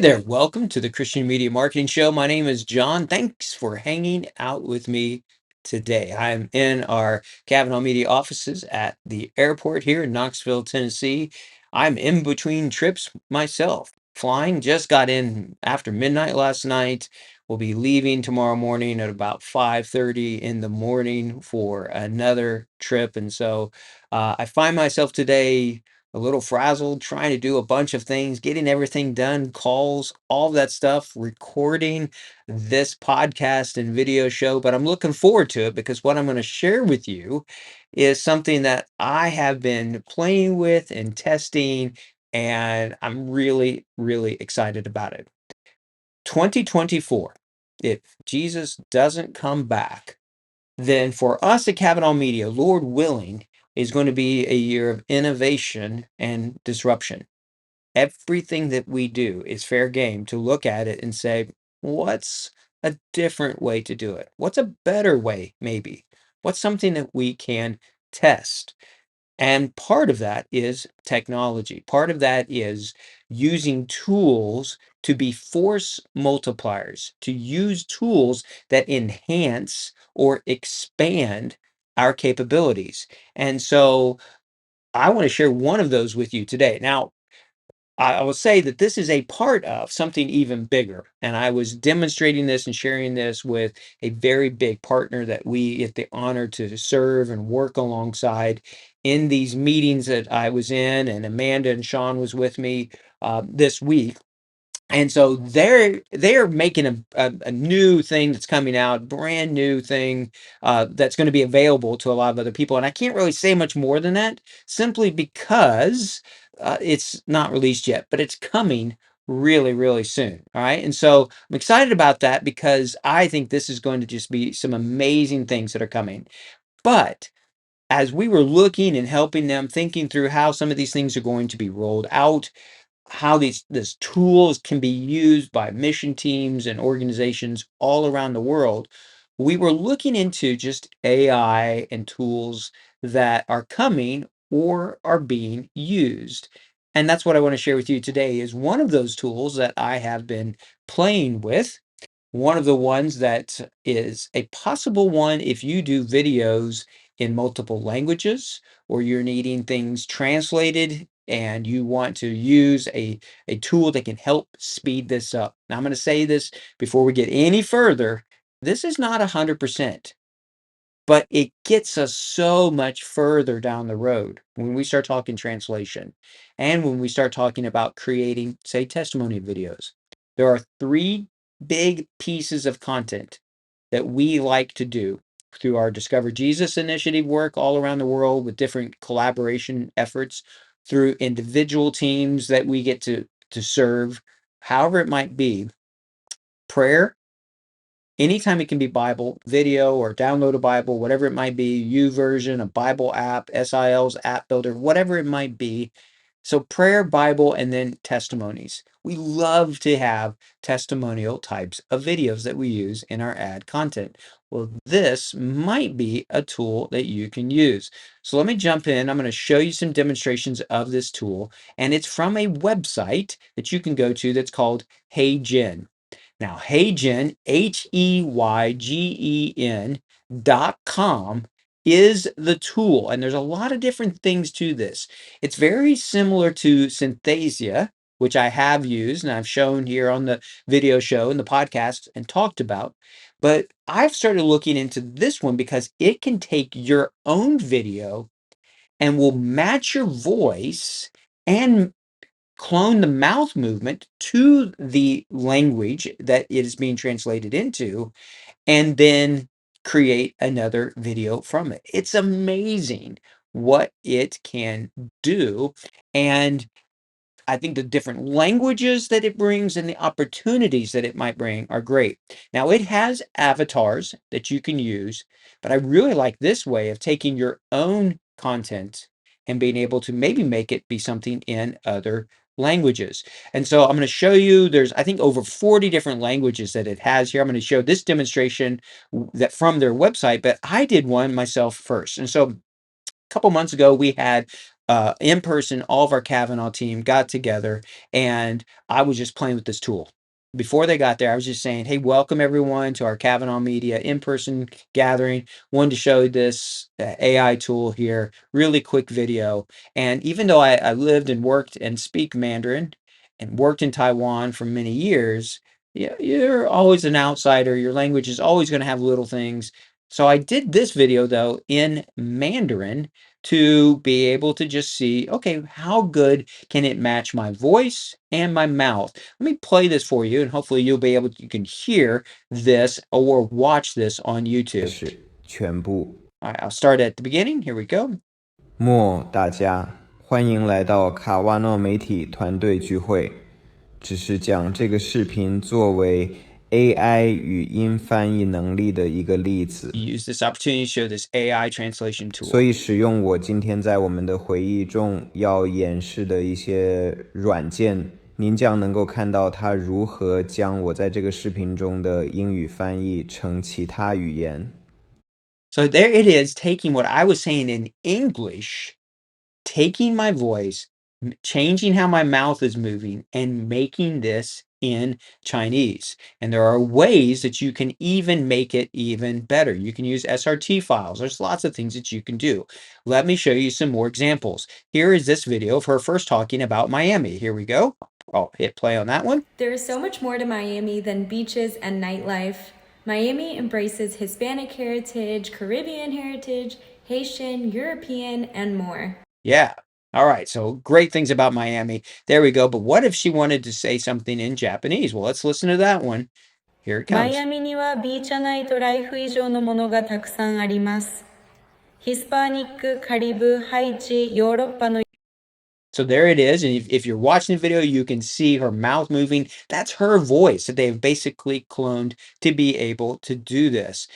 there, welcome to the Christian Media Marketing Show. My name is John. Thanks for hanging out with me today. I'm in our Kavanaugh Media offices at the airport here in Knoxville, Tennessee. I'm in between trips myself. Flying, just got in after midnight last night. We'll be leaving tomorrow morning at about 5:30 in the morning for another trip. And so I find myself today a little frazzled, trying to do a bunch of things, getting everything done, calls, all that stuff, recording this podcast and video show. But I'm looking forward to it because what I'm going to share with you is something that I have been playing with and testing, and I'm really, really excited about it. 2024, if Jesus doesn't come back, then for us at Kavanaugh Media, Lord willing, is going to be a year of innovation and disruption. Everything that we do is fair game to look at it and say, what's a different way to do it? What's a better way, maybe? What's something that we can test? And part of that is technology. Part of that is using tools to be force multipliers, to use tools that enhance or expand our capabilities. And so I want to share one of those with you today. Now, I will say that this is a part of something even bigger. And I was demonstrating this and sharing this with a very big partner that we get the honor to serve and work alongside in these meetings that I was in. And Amanda and Sean was with me this week. And so they're making a new thing that's coming out, brand new thing that's going to be available to a lot of other people. And I can't really say much more than that, simply because it's not released yet, but it's coming really, really soon. All right. And so I'm excited about that because I think this is going to just be some amazing things that are coming. But as we were looking and helping them, thinking through how some of these things are going to be rolled out, how these tools can be used by mission teams and organizations all around the world, we were looking into just AI and tools that are coming or are being used. And that's what I want to share with you today is one of those tools that I have been playing with. One of the ones that is a possible one if you do videos in multiple languages or you're needing things translated and you want to use a tool that can help speed this up. Now, I'm going to say this before we get any further. This is not 100%, but it gets us so much further down the road when we start talking translation and when we start talking about creating, say, testimony videos. There are three big pieces of content that we like to do through our Discover Jesus initiative work all around the world with different collaboration efforts, through individual teams that we get to serve, however it might be. Prayer, anytime it can be Bible, video, or download a Bible, whatever it might be, version, a Bible app, SIL's app builder, whatever it might be. So prayer, Bible, and then testimonies. We love to have testimonial types of videos that we use in our ad content. Well, this might be a tool that you can use. So let me jump in. I'm going to show you some demonstrations of this tool, and it's from a website that you can go to that's called HeyGen. Now, HeyGen, HeyGen.com is the tool. And there's a lot of different things to this. It's very similar to Synthesia, which I have used and I've shown here on the video show and the podcast and talked about. But I've started looking into this one because it can take your own video and will match your voice and clone the mouth movement to the language that it is being translated into, and then create another video from it. It's amazing what it can do. And I think the different languages that it brings and the opportunities that it might bring are great. Now, it has avatars that you can use, but I really like this way of taking your own content and being able to maybe make it be something in other languages. And so I'm going to show you, there's, I think, over 40 different languages that it has here. I'm going to show this demonstration that from their website, but I did one myself first. And so couple months ago, we had in person, all of our Kavanaugh team got together, and I was just playing with this tool. Before they got there, I was just saying, "Hey, welcome everyone to our Kavanaugh Media in-person gathering. Wanted to show this AI tool here, really quick video." And even though I lived and worked and speak Mandarin and worked in Taiwan for many years, yeah, you're always an outsider. Your language is always going to have little things. So I did this video though in Mandarin to be able to just see, okay, how good can it match my voice and my mouth? Let me play this for you, and hopefully you can hear this or watch this on YouTube. 是全部。All right, I'll start at the beginning. Here we go. 大家，欢迎来到卡瓦诺媒体团队聚会。只是将这个视频作为 AI 语音翻译能力的一个例子。Use this opportunity to show this AI translation tool. 所以使用我今天在我们的会议中要演示的一些软件，您将能够看到它如何将我在这个视频中的英语翻译成其他语言。So there it is, taking what I was saying in English, taking my voice, changing how my mouth is moving, and making this in Chinese. And there are ways that you can even make it even better. You can use SRT files. There's lots of things that you can do. Let me show you some more examples. Here is this video of her first talking about Miami. Here we go. I'll hit play on that one. There is so much more to Miami than beaches and nightlife. Miami embraces Hispanic heritage, Caribbean heritage, Haitian, European, and more. Yeah. All right. So great things about Miami. There we go. But what if she wanted to say something in Japanese? Well, let's listen to that one. Here it マイ comes. アミにはビーチナイトライフ以上のものがたくさんあります。ヒスパニック、カリブ、ハイチ、ヨーロッパの So there it is. And if you're watching the video, you can see her mouth moving. That's her voice that they've basically cloned to be able to do this.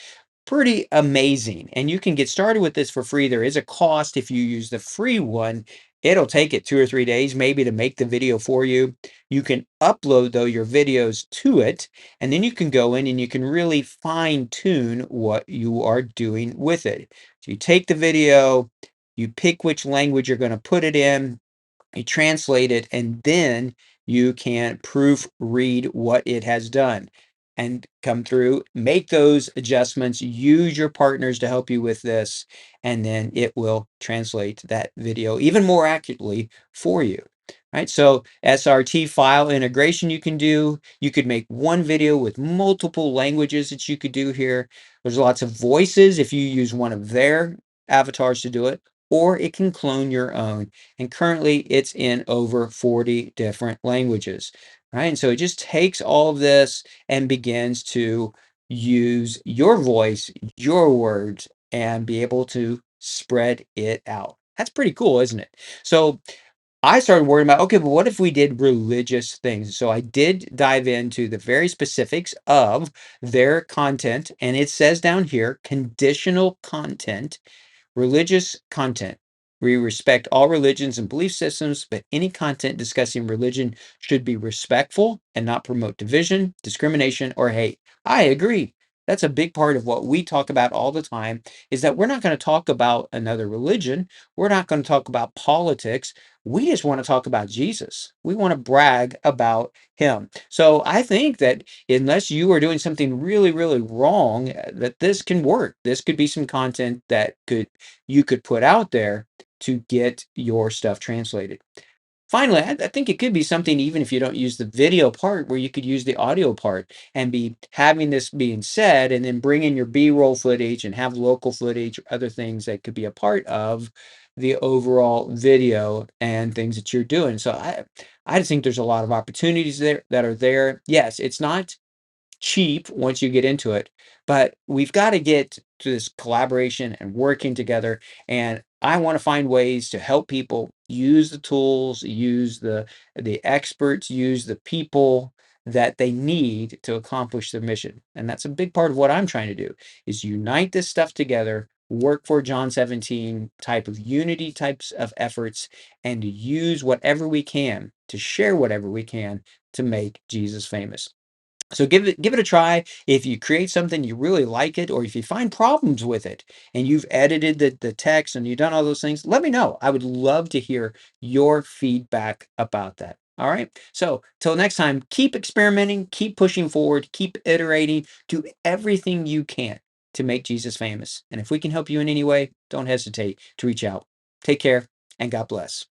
Pretty amazing. And you can get started with this for free. There is a cost if you use the free one. It'll take it 2 or 3 days maybe to make the video for you. You can upload though your videos to it, and then you can go in and you can really fine tune what you are doing with it. So you take the video, you pick which language you're going to put it in, you translate it, and then you can proofread what it has done and come through, make those adjustments, use your partners to help you with this, and then it will translate that video even more accurately for you. Right? So SRT file integration you can do. You could make one video with multiple languages that you could do here. There's lots of voices if you use one of their avatars to do it, or it can clone your own. And currently it's in over 40 different languages, right? And so it just takes all of this and begins to use your voice, your words, and be able to spread it out. That's pretty cool, isn't it? So I started worrying about, okay, but what if we did religious things? So I did dive into the very specifics of their content, and it says down here, conditional content. Religious content. We respect all religions and belief systems, but any content discussing religion should be respectful and not promote division, discrimination, or hate. I agree. That's a big part of what we talk about all the time is that we're not going to talk about another religion. We're not going to talk about politics. We just want to talk about Jesus. We want to brag about him. So I think that unless you are doing something really, really wrong, that this can work. This could be some content that you could put out there to get your stuff translated. Finally, I think it could be something even if you don't use the video part where you could use the audio part and be having this being said and then bring in your B-roll footage and have local footage or other things that could be a part of the overall video and things that you're doing. So I just think there's a lot of opportunities there that are there. Yes, it's not cheap once you get into it, but we've got to get to this collaboration and working together. And I want to find ways to help people use the tools, use the experts, use the people that they need to accomplish their mission. And that's a big part of what I'm trying to do is unite this stuff together, work for John 17 type of unity types of efforts, and to use whatever we can to share whatever we can to make Jesus famous. So give it a try. If you create something, you really like it, or if you find problems with it and you've edited the text and you've done all those things, let me know. I would love to hear your feedback about that. All right. So till next time, keep experimenting, keep pushing forward, keep iterating, do everything you can to make Jesus famous. And if we can help you in any way, don't hesitate to reach out. Take care and God bless.